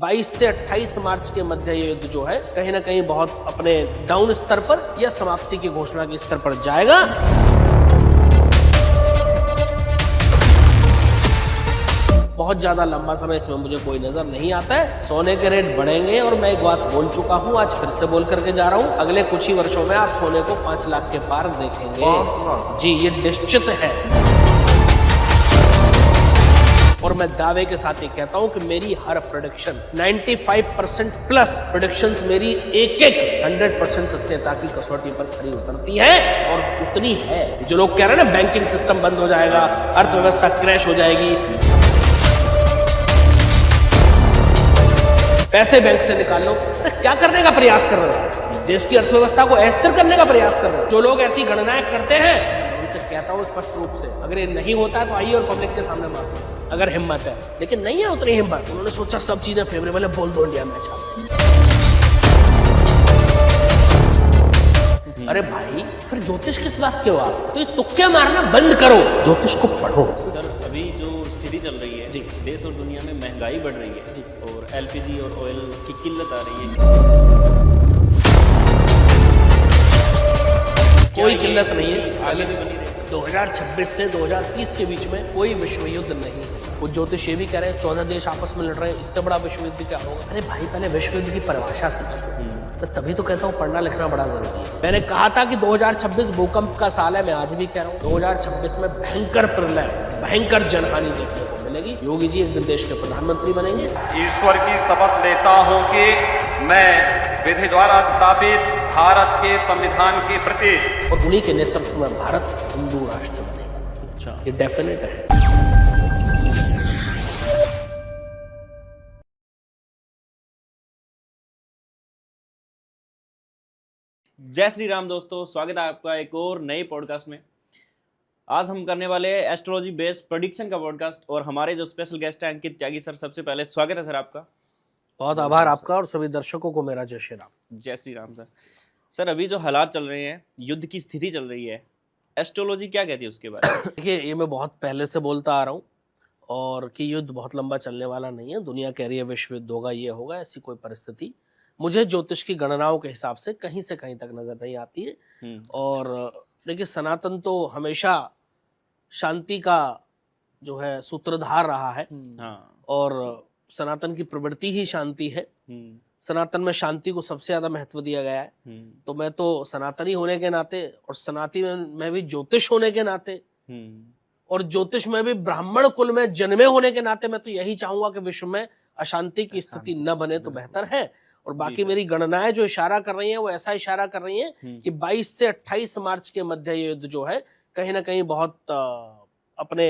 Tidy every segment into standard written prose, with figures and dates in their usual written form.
22 से 28 मार्च के मध्य ये युद्ध जो है कहीं ना कहीं बहुत अपने डाउन स्तर पर या समाप्ति की घोषणा के स्तर पर जाएगा। बहुत ज्यादा लंबा समय इसमें मुझे कोई नजर नहीं आता है। सोने के रेट बढ़ेंगे और मैं एक बात बोल चुका हूं, आज फिर से बोल करके जा रहा हूं, अगले कुछ ही वर्षों में आप सोने को 5 लाख के पार देखेंगे। जी, ये निश्चित है। और मैं दावे के साथ ये कहता हूं कि मेरी हर प्रोडिक्शन 95% प्लस प्रोडिक्शंस मेरी एक 100% सत्यता की कसौटी पर खरी उतरती है और उतनी है। जो लोग कह रहे हैं ना बैंकिंग सिस्टम बंद हो जाएगा, अर्थव्यवस्था क्रैश हो जाएगी, पैसे बैंक से निकाल लो, तो क्या करने का प्रयास कर रहे हो? देश की अर्थव्यवस्था को अस्थिर करने का प्रयास कर रहे हो। जो लोग ऐसी गणनाएं करते हैं उनसे कहता हूं स्पष्ट रूप से, अगर ये नहीं होता है तो आइए और पब्लिक के सामने माफी, अगर हिम्मत है। लेकिन नहीं है उतनी हिम्मत। उन्होंने सोचा सब चीजें फेवरेबल है, बोल दो इंडिया मैच। अरे भाई, फिर ज्योतिष किस बात के हो आप? तो ये तुक्के मारना बंद करो, ज्योतिष को पढ़ो। सर, अभी जो स्थिति चल रही है जी, देश और दुनिया में महंगाई बढ़ रही है जी, और एलपीजी और ऑयल की किल्लत आ रही है। कोई किल्लत नहीं है, आगे भी बनी रही। 2026 से 2030 के बीच में कोई विश्व युद्ध नहीं। वो ज्योतिष ये भी कह रहे हैं 14 देश आपस में लड़ रहे हैं, इससे बड़ा विश्व युद्ध क्या होगा? अरे भाई, पहले विश्व युद्ध की परिभाषा सीखिए। तो तभी तो कहता हूँ पढ़ना लिखना बड़ा जरूरी है। मैंने कहा था कि 2026 भूकंप का साल है, मैं आज भी कह रहा हूँ 2026 में भयंकर प्रलय, भयंकर जनहानि देखने को मिलेगी। योगी जी एक दिन देश के प्रधानमंत्री बनेंगे। ईश्वर की शपथ लेता हूँ कि मैं विधि द्वारा स्थापित भारत के संविधान के प्रति और उन्हीं के नेतृत्व में भारत हिंदू राष्ट्र बनेगा। अच्छा, ये डेफिनेट है। जय श्री राम दोस्तों, स्वागत है आपका एक और नए पॉडकास्ट में। आज हम करने वाले हैं एस्ट्रोलॉजी बेस्ड प्रेडिक्शन का पॉडकास्ट, और हमारे जो स्पेशल गेस्ट हैं अंकित त्यागी सर। सबसे पहले स्वागत है सर आपका। बहुत आभार आपका और सभी दर्शकों को मेरा जय श्री राम। जय श्री राम सर। सर, अभी जो हालात चल रहे हैं, युद्ध की स्थिति चल रही है, एस्ट्रोलॉजी क्या कहती है उसके बारे में? देखिए, ये मैं बहुत पहले से बोलता आ रहा हूँ और कि युद्ध बहुत लंबा चलने वाला नहीं है। दुनिया कह रही है विश्व युद्ध होगा, ये होगा, ऐसी कोई परिस्थिति मुझे ज्योतिष की गणनाओं के हिसाब से कहीं से कहीं तक नजर नहीं आती है। और देखिए, सनातन तो हमेशा शांति का जो है सूत्रधार रहा है। हाँ। और सनातन की प्रवृत्ति ही शांति है। सनातन में शांति को सबसे ज्यादा महत्व दिया गया है। तो मैं तो सनातनी होने के नाते और सनातनी में भी ज्योतिष होने के नाते और ज्योतिष में भी ब्राह्मण कुल में जन्मे होने के नाते मैं तो यही चाहूंगा कि विश्व में अशांति की स्थिति न बने तो बेहतर है। और बाकी मेरी गणनाएं जो इशारा कर रही हैं वो ऐसा इशारा कर रही हैं कि 22 से 28 मार्च के मध्य ये युद्ध जो है कहीं ना कहीं बहुत अपने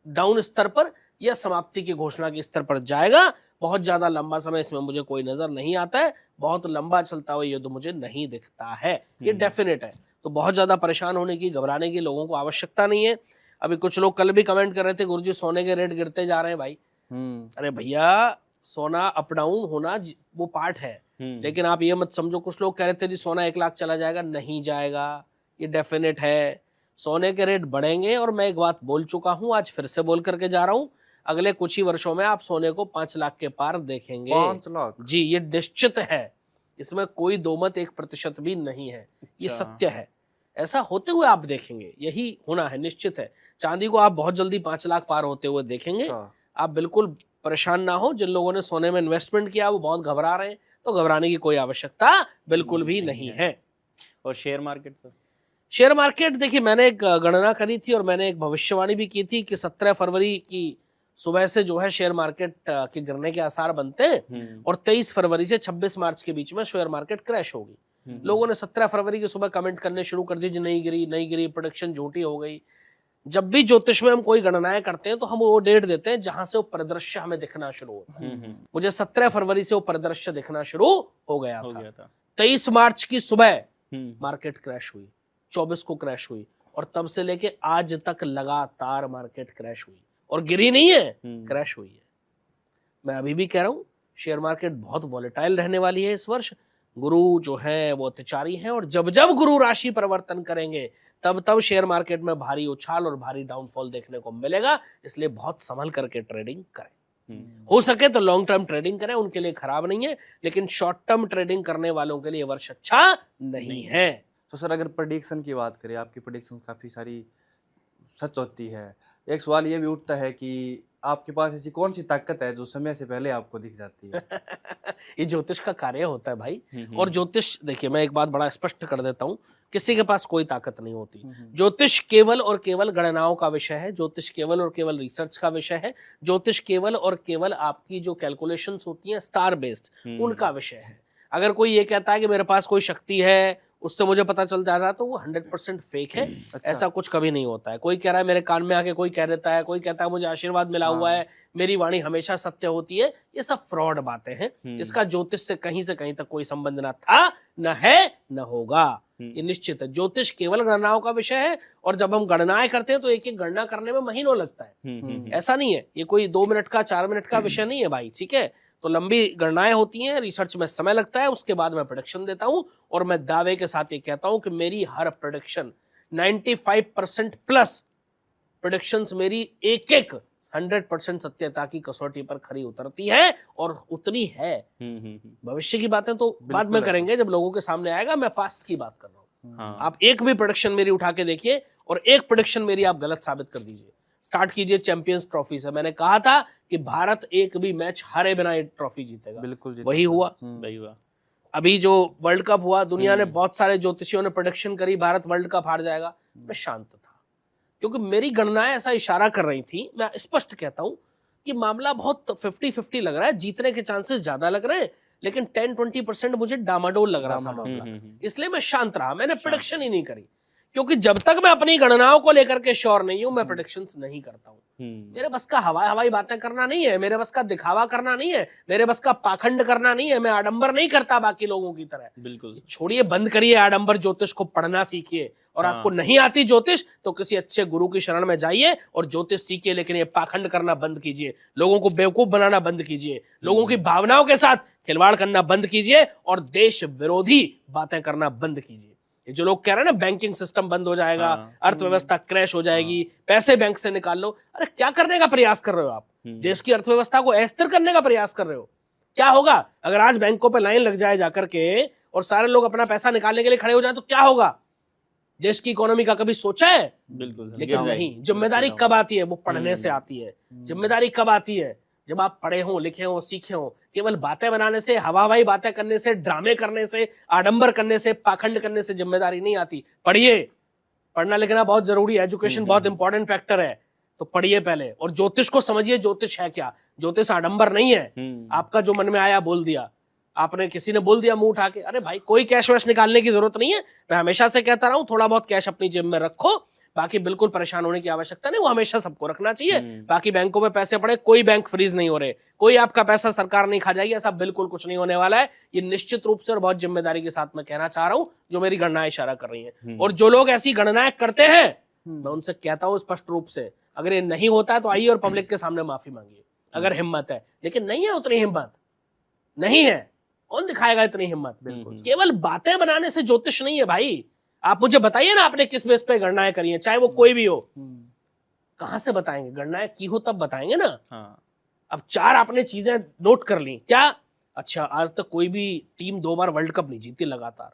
डाउन स्तर पर या समाप्ति की घोषणा के स्तर पर जाएगा। बहुत ज्यादा लंबा समय इसमें मुझे कोई नजर नहीं आता है। बहुत लंबा चलता हुआ युद्ध मुझे नहीं दिखता है। ये डेफिनेट है। तो बहुत ज्यादा परेशान होने की, घबराने की लोगों को आवश्यकता नहीं है। अभी कुछ लोग कल भी कमेंट कर रहे थे, गुरुजी सोने के रेट गिरते जा रहे हैं भाई। अरे भैया, सोना अप डाउन होना वो पार्ट है, लेकिन आप ये मत समझो। कुछ लोग कह रहे थे जी सोना 1 लाख चला जाएगा, नहीं जाएगा, ये डेफिनेट है। सोने के रेट बढ़ेंगे और मैं एक बात बोल चुका हूं, आज फिर से बोल करके जा रहा हूं, अगले कुछ ही वर्षों में आप सोने को 5 लाख के पार देखेंगे। 5 लाख? जी, ये निश्चित है। इसमें कोई दो मत 1% भी नहीं है। ये सत्य है। ऐसा होते हुए आप देखेंगे, यही होना है, निश्चित है। चांदी को आप बहुत जल्दी 5 लाख पार होते हुए देखेंगे। आप बिल्कुल परेशान ना हो। जिन लोगों ने सोने में इन्वेस्टमेंट किया वो बहुत घबरा रहे हैं, तो घबराने की कोई आवश्यकता बिल्कुल भी नहीं है। और share market sir? Share market, देखिए, मैंने एक गणना करी थी और मैंने एक भविष्यवाणी भी की थी कि 17 फरवरी की सुबह से जो है शेयर मार्केट के गिरने के आसार बनते हैं और 23 फरवरी से 26 मार्च के बीच में शेयर मार्केट क्रैश होगी। लोगों ने 17 फरवरी की सुबह कमेंट करने शुरू कर दिए, नहीं गिरी, नहीं गिरी, प्रोडिक्शन झूठी हो गई। जब भी ज्योतिष में हम कोई गणनाएं करते हैं तो हम वो डेट देते हैं जहां से वो परिदृश्य हमें दिखना शुरू होता है। मुझे 17 फरवरी से वो परिदृश्य दिखना शुरू हो गया था। 23 मार्च की सुबह मार्केट क्रैश हुई, 24 को क्रैश हुई और तब से लेके आज तक लगातार मार्केट क्रैश हुई और गिरी नहीं है, क्रैश हुई है। मैं अभी भी कह रहा हूं, शेयर मार्केट बहुत वॉलेटाइल रहने वाली है इस वर्ष। गुरु जो है वो अत्याचारी हैं और जब जब गुरु राशि परिवर्तन करेंगे तब तब शेयर मार्केट में भारी उछाल और भारी डाउनफॉल देखने को मिलेगा। इसलिए बहुत संभल करके ट्रेडिंग करें। हो सके तो लॉन्ग टर्म ट्रेडिंग करें, उनके लिए खराब नहीं है, लेकिन शॉर्ट टर्म ट्रेडिंग करने वालों के लिए वर्ष अच्छा नहीं है। तो सर अगर प्रेडिक्शन की बात करें, आपकी प्रेडिक्शन काफ़ी सारी सच होती है, एक सवाल ये भी उठता है कि आपके पास ऐसी कौन सी ताकत है जो समय से पहले आपको दिख जाती है? ये ज्योतिष का कार्य होता है भाई। और ज्योतिष, देखिए मैं एक बात बड़ा स्पष्ट कर देता हूं, किसी के पास कोई ताकत नहीं होती। ज्योतिष केवल और केवल गणनाओं का विषय है, ज्योतिष केवल और केवल रिसर्च का विषय है, ज्योतिष केवल और केवल आपकी जो कैलकुलेशंस होती हैं स्टार बेस्ड उनका विषय है। अगर कोई ये कहता है कि मेरे पास कोई शक्ति है, उससे मुझे पता चल जा रहा है, तो वो 100% फेक है। अच्छा। ऐसा कुछ कभी नहीं होता है। कोई कह रहा है मेरे कान में आके कोई कह देता है, कोई कहता है मुझे आशीर्वाद मिला हुआ है, मेरी वाणी हमेशा सत्य होती है, ये सब फ्रॉड बातें हैं। इसका ज्योतिष से कहीं तक कोई संबंध ना था, न है, न होगा। ये निश्चित है। ज्योतिष केवल गणनाओं का विषय है, और जब हम गणनाएं करते हैं तो एक एक गणना करने में महीनों लगता है। ऐसा नहीं है, ये कोई 2 मिनट का 4 मिनट का विषय नहीं है भाई, ठीक है। तो लंबी गणनाएं होती हैं, रिसर्च में समय लगता है, उसके बाद मैं प्रेडिक्शन देता हूं, और मैं दावे के साथ ये कहता हूं कि मेरी हर प्रेडिक्शन 95% प्लस प्रेडिक्शंस मेरी एक 100% सत्यता की कसौटी पर खरी उतरती है, और उतनी है। भविष्य की बातें तो बाद में करेंगे, जब लोगों के सामने आएगा। मैं पास्ट की बात कर रहा हूँ। आप एक भी प्रेडिक्शन मेरी उठा के देखिए, और एक प्रेडिक्शन मेरी आप गलत साबित कर दीजिए। स्टार्ट कीजिए चैंपियंस ट्रॉफी से। मैंने कहा था कि भारत एक भी मैच हारे बिना ये ट्रॉफी जीतेगा, बिल्कुल वही हुआ। वही हुआ। अभी जो वर्ल्ड कप हुआ, दुनिया ने बहुत सारे ज्योतिषियों ने प्रेडिक्शन करी भारत वर्ल्ड कप हार जाएगा, मैं शांत था, क्योंकि मेरी गणनाएं ऐसा इशारा कर रही थी। मैं स्पष्ट कहता हूं कि मामला बहुत 50-50 लग रहा है, जीतने के चांसेस ज्यादा लग रहे हैं, लेकिन 10-20% मुझे डामाडोल लग रहा था मामला। इसलिए मैं शांत रहा, मैंने प्रेडिक्शन ही नहीं करी, क्योंकि जब तक मैं अपनी गणनाओं को लेकर के श्योर नहीं हूं, मैं प्रेडिक्शंस नहीं करता हूं। मेरे बस का हवाई बातें करना नहीं है, मेरे बस का दिखावा करना नहीं है, मेरे बस का पाखंड करना नहीं है। मैं आडंबर नहीं करता बाकी लोगों की तरह। बिल्कुल छोड़िए, बंद करिए आडंबर, ज्योतिष को पढ़ना सीखिए। और आपको नहीं आती ज्योतिष तो किसी अच्छे गुरु की शरण में जाइए और ज्योतिष सीखिए, लेकिन ये पाखंड करना बंद कीजिए, लोगों को बेवकूफ बनाना बंद कीजिए, लोगों की भावनाओं के साथ खिलवाड़ करना बंद कीजिए, और देश विरोधी बातें करना बंद कीजिए। ये जो लोग कह रहे हैं ना बैंकिंग सिस्टम बंद हो जाएगा, अर्थव्यवस्था क्रैश हो जाएगी, पैसे बैंक से निकाल लो, अरे क्या करने का प्रयास कर रहे हो आप? देश की अर्थव्यवस्था को अस्थिर करने का प्रयास कर रहे हो। क्या होगा अगर आज बैंकों पे लाइन लग जाए जाकर के और सारे लोग अपना पैसा निकालने के लिए खड़े हो जाए, तो क्या होगा? देश की इकोनॉमी का कभी सोचा है? बिल्कुल। लेकिन नहीं। जिम्मेदारी कब आती है? वो पढ़ने से आती है। जिम्मेदारी कब आती है? जब आप पढ़े हो, लिखे हो, सीखे हो। केवल बातें बनाने से, हवाई बातें करने से, ड्रामे करने से, आडंबर करने से, पाखंड करने से जिम्मेदारी नहीं आती। पढ़िए, पढ़ना लिखना बहुत जरूरी है, एजुकेशन बहुत इंपॉर्टेंट फैक्टर है, तो पढ़िए पहले, और ज्योतिष को समझिए। ज्योतिष है क्या? ज्योतिष आडंबर नहीं है। आपका जो मन में आया बोल दिया, आपने किसी ने बोल दिया मुंह उठा के, अरे भाई कोई कैश वैश निकालने की जरूरत नहीं है। मैं हमेशा से कहता रहा हूं, थोड़ा बहुत कैश अपनी जेब में रखो, बाकी बिल्कुल परेशान होने की आवश्यकता नहीं। वो हमेशा सबको रखना चाहिए। बाकी बैंकों में पैसे पड़े, कोई बैंक फ्रीज नहीं हो रहे, कोई आपका पैसा सरकार नहीं खा जाएगी, ऐसा बिल्कुल कुछ नहीं होने वाला है। ये निश्चित रूप से और बहुत जिम्मेदारी के साथ मैं कहना चाह रहा हूं, जो मेरी गणनाएं इशारा कर रही हैं। और जो लोग ऐसी गणनाएं करते हैं, मैं उनसे कहता हूं स्पष्ट रूप से, अगर ये नहीं होता है तो आइए और पब्लिक के सामने माफी मांगिए, अगर हिम्मत है। लेकिन नहीं है, उतनी हिम्मत नहीं है। कौन दिखाएगा इतनी हिम्मत? बिल्कुल। केवल बातें बनाने से ज्योतिष नहीं है भाई। आप मुझे बताइए ना, आपने किस बेस पे गणनाएं करी हैं, चाहे वो कोई भी हो। कहां से बताएंगे? गणनाएं की हो तब बताएंगे ना। अब 4 आपने चीजें नोट कर ली। क्या? अच्छा, आज तक कोई भी टीम 2 बार वर्ल्ड कप नहीं जीती लगातार।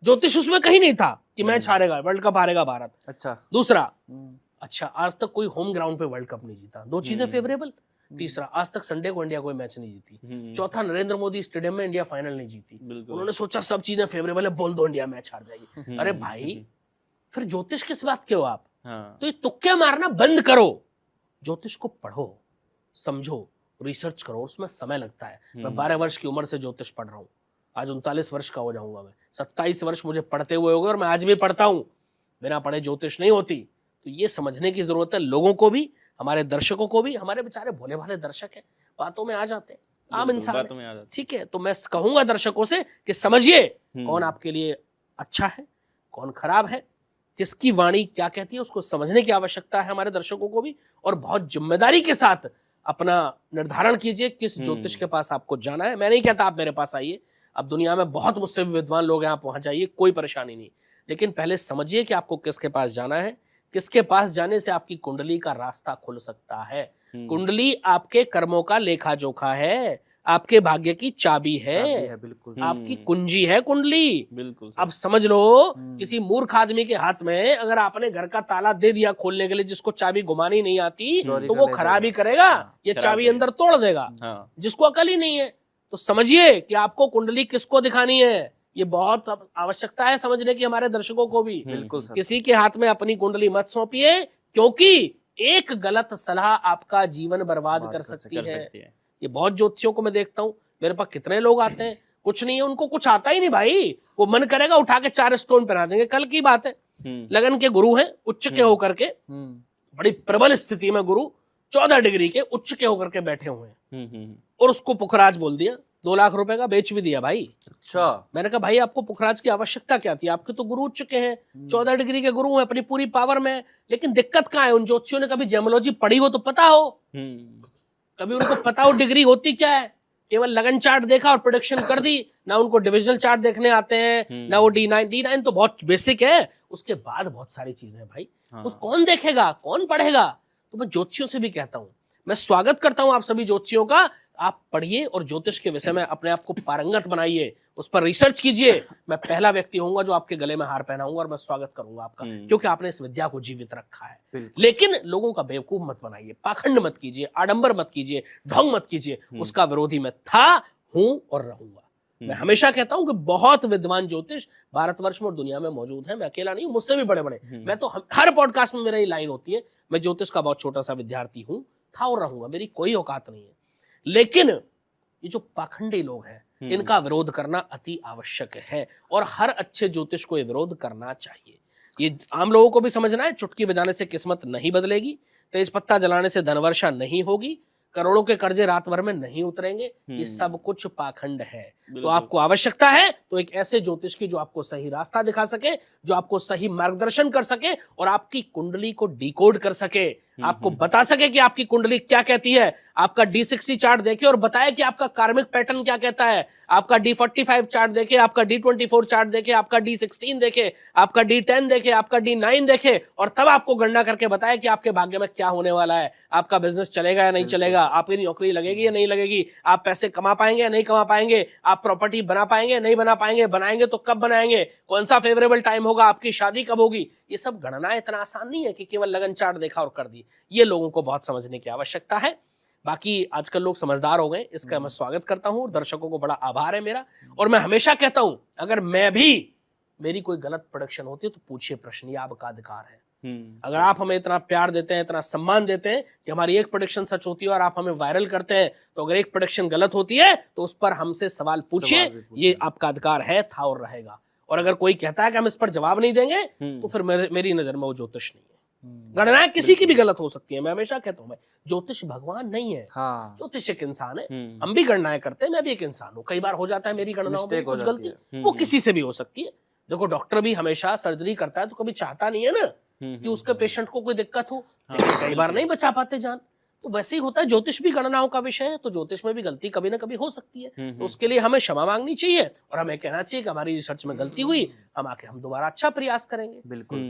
ज्योतिष उसमें कहीं नहीं था कि मैच हारेगा, वर्ल्ड कप हारेगा भारत। अच्छा। दूसरा, अच्छा आज तक कोई होम ग्राउंड पे वर्ल्ड कप नहीं जीता। 2 चीजें फेवरेबल। तीसरा, आज तक संडे को इंडिया कोई मैच नहीं जीती। चौथा, नरेंद्र मोदी स्टेडियम में इंडिया फाइनल नहीं जीती। उन्होंने सोचा सब चीजें फेवरेबल है, बोल दो इंडिया मैच हार जाएगी। अरे भाई, फिर ज्योतिष किस बात के हो आप? तो ये तुक्के मारना बंद करो। ज्योतिष को पढ़ो, समझो, रिसर्च करो, उसमें समय लगता है। मैं 12 वर्ष की उम्र से ज्योतिष पढ़ रहा हूँ, आज 39 वर्ष का हो जाऊंगा मैं। 27 वर्ष मुझे पढ़ते हुए हो गए, और मैं आज भी पढ़ता हूँ। बिना पढ़े ज्योतिष नहीं होती। तो ये समझने की जरूरत है लोगों को भी, हमारे दर्शकों को भी। हमारे बेचारे भोले भाले दर्शक हैं, बातों में आ जाते हैं, आम इंसान, ठीक है। तो मैं कहूंगा दर्शकों से कि समझिए कौन आपके लिए अच्छा है, कौन खराब है, किसकी वाणी क्या कहती है, उसको समझने की आवश्यकता है हमारे दर्शकों को भी। और बहुत जिम्मेदारी के साथ अपना निर्धारण कीजिए किस ज्योतिष के पास आपको जाना है। मैं नहीं कहता आप मेरे पास आइए, अब दुनिया में बहुत मुझसे विद्वान लोग हैं, आप वहां जाइए, कोई परेशानी नहीं। लेकिन पहले समझिए कि आपको किसके पास जाना है, किसके पास जाने से आपकी कुंडली का रास्ता खुल सकता है। कुंडली आपके कर्मों का लेखा जोखा है, आपके भाग्य की चाबी है, बिल्कुल आपकी कुंजी है कुंडली। बिल्कुल अब समझ लो किसी मूर्ख आदमी के हाथ में अगर आपने घर का ताला दे दिया खोलने के लिए, जिसको चाबी घुमानी नहीं आती, तो वो खराब ही करेगा, ये चाबी अंदर तोड़ देगा। हाँ। जिसको अकल ही नहीं है, तो समझिए कि आपको कुंडली किसको दिखानी है। ये बहुत आवश्यकता है समझने की हमारे दर्शकों को भी। बिल्कुल सर। किसी के हाथ में अपनी कुंडली मत सौंपिए, क्योंकि एक गलत सलाह आपका जीवन बर्बाद कर सकती है। ये बहुत ज्योतिषियों को मैं देखता हूँ, मेरे पास कितने लोग आते हैं, कुछ नहीं है उनको, कुछ आता ही नहीं भाई। वो मन करेगा उठा के 4 स्टोन पहना देंगे। कल की बात है, लगन के गुरु हैं, उच्च के होकर के, बड़ी प्रबल स्थिति में गुरु 14 डिग्री के उच्च के होकर के बैठे हुए हैं, और उसको पुखराज बोल दिया। 2 लाख रुपए का बेच भी दिया भाई। अच्छा। मैंने कहा भाई आपको पुखराज की आवश्यकता क्या थी, आपके तो गुरु उच्च के हैं, 14 डिग्री के गुरु हैं, अपनी पूरी पावर में। लेकिन दिक्कत कहाँ है, उन ज्योतिषियों ने कभी जेमोलॉजी पढ़ी हो तो पता हो, कभी उनको पता हो डिग्री होती क्या है। केवल लगन चार्ट देखा और प्रोडिक्शन कर दी, ना उनको डिविजनल चार्ट देखने आते हैं, ना वो D9 तो बहुत बेसिक है, उसके बाद बहुत सारी चीजें हैं भाई। तो कौन देखेगा, कौन पढ़ेगा। तो मैं ज्योतिषियों से भी कहता हूं, मैं स्वागत करता हूं आप सभी ज्योतिषियों का, आप पढ़िए और ज्योतिष के विषय में अपने आप को पारंगत बनाइए, उस पर रिसर्च कीजिए। मैं पहला व्यक्ति होऊंगा जो आपके गले में हार पहनाऊंगा, और मैं स्वागत करूंगा आपका, क्योंकि आपने इस विद्या को जीवित रखा है। लेकिन लोगों का बेवकूफ मत बनाइए, पाखंड मत कीजिए, आडंबर मत कीजिए, ढोंग मत कीजिए। उसका विरोधी मैं था, हूं और रहूंगा। मैं हमेशा कहता हूं कि बहुत विद्वान ज्योतिष भारतवर्ष में और दुनिया में मौजूद है। मैं अकेला नहीं हूं, मुझसे भी बड़े बड़े। मैं तो हर पॉडकास्ट में मेरा ये लाइन होती है, मैं ज्योतिष का बहुत छोटा सा विद्यार्थी हूं, था और रहूंगा, मेरी कोई औकात नहीं है। लेकिन ये जो पाखंडी लोग हैं, इनका विरोध करना अति आवश्यक है, और हर अच्छे ज्योतिष को ये विरोध करना चाहिए। ये आम लोगों को भी समझना है, चुटकी बजाने से किस्मत नहीं बदलेगी, तेज पत्ता जलाने से धनवर्षा नहीं होगी, करोड़ों के कर्जे रात भर में नहीं उतरेंगे। ये सब कुछ पाखंड है। तो आपको आवश्यकता है तो एक ऐसे ज्योतिष की जो आपको सही रास्ता दिखा सके, जो आपको सही मार्गदर्शन कर सके, और आपकी कुंडली को डिकोड कर सके, आपको बता सके कि आपकी कुंडली क्या कहती है। आपका D60 चार्ट देखे और बताए कि आपका कार्मिक पैटर्न क्या कहता है। आपका D45 चार्ट देखे, आपका D24 चार्ट देखे, आपका D16 देखे, आपका D10 देखे, आपका D9 देखे, और तब आपको गणना करके बताए कि आपके भाग्य में क्या होने वाला है। आपका बिजनेस चलेगा या नहीं चलेगा, आपकी नौकरी लगेगी या नहीं लगेगी, आप पैसे कमा पाएंगे या नहीं कमा पाएंगे, आप प्रॉपर्टी बना पाएंगे या नहीं बना पाएंगे, बनाएंगे तो कब बनाएंगे, कौन सा फेवरेबल टाइम होगा, आपकी शादी कब होगी। ये सब गणना इतना आसान नहीं है कि केवल लगन चार्ट देखा और कर दी। ये लोगों को बहुत समझने की आवश्यकता है। बाकी आजकल लोग समझदार हो गए, इसका मैं स्वागत करता हूं। दर्शकों को बड़ा आभार है मेरा, और मैं हमेशा कहता हूं अगर मैं भी, मेरी कोई गलत प्रोडक्शन होती है तो पूछिए प्रश्न, ये आपका अधिकार है। अगर आप हमें इतना प्यार देते हैं, इतना सम्मान देते हैं कि हमारी एक प्रोडक्शन सच होती है और आप हमें वायरल करते हैं, तो अगर एक प्रोडक्शन गलत होती है तो उस पर हमसे सवाल पूछिए, ये आपका अधिकार है, था और रहेगा। और अगर कोई कहता है कि हम इस पर जवाब नहीं देंगे, तो फिर मेरी नजर में वो ज्योतिष नहीं है। गणना किसी की भी गलत हो सकती है। मैं हमेशा कहता हूं, मैं ज्योतिष भगवान नहीं है, ज्योतिष एक इंसान है। हम भी गणनाएं करते हैं, मैं भी एक इंसान हूं, कई बार हो जाता है मेरी गणनाओं में कुछ गलती, वो किसी से भी हो सकती है। देखो डॉक्टर भी हमेशा सर्जरी करता है तो कभी चाहता नहीं है ना कि उसके पेशेंट को कोई दिक्कत हो, कई बार नहीं बचा पाते जान। तो वैसे ही होता है, ज्योतिष भी गणनाओं का विषय है, तो ज्योतिष में भी गलती कभी ना कभी हो सकती है। तो उसके लिए हमें क्षमा मांगनी चाहिए, और हमें कहना चाहिए कि हमारी रिसर्च में गलती हुई, हम दोबारा अच्छा प्रयास करेंगे। बिल्कुल।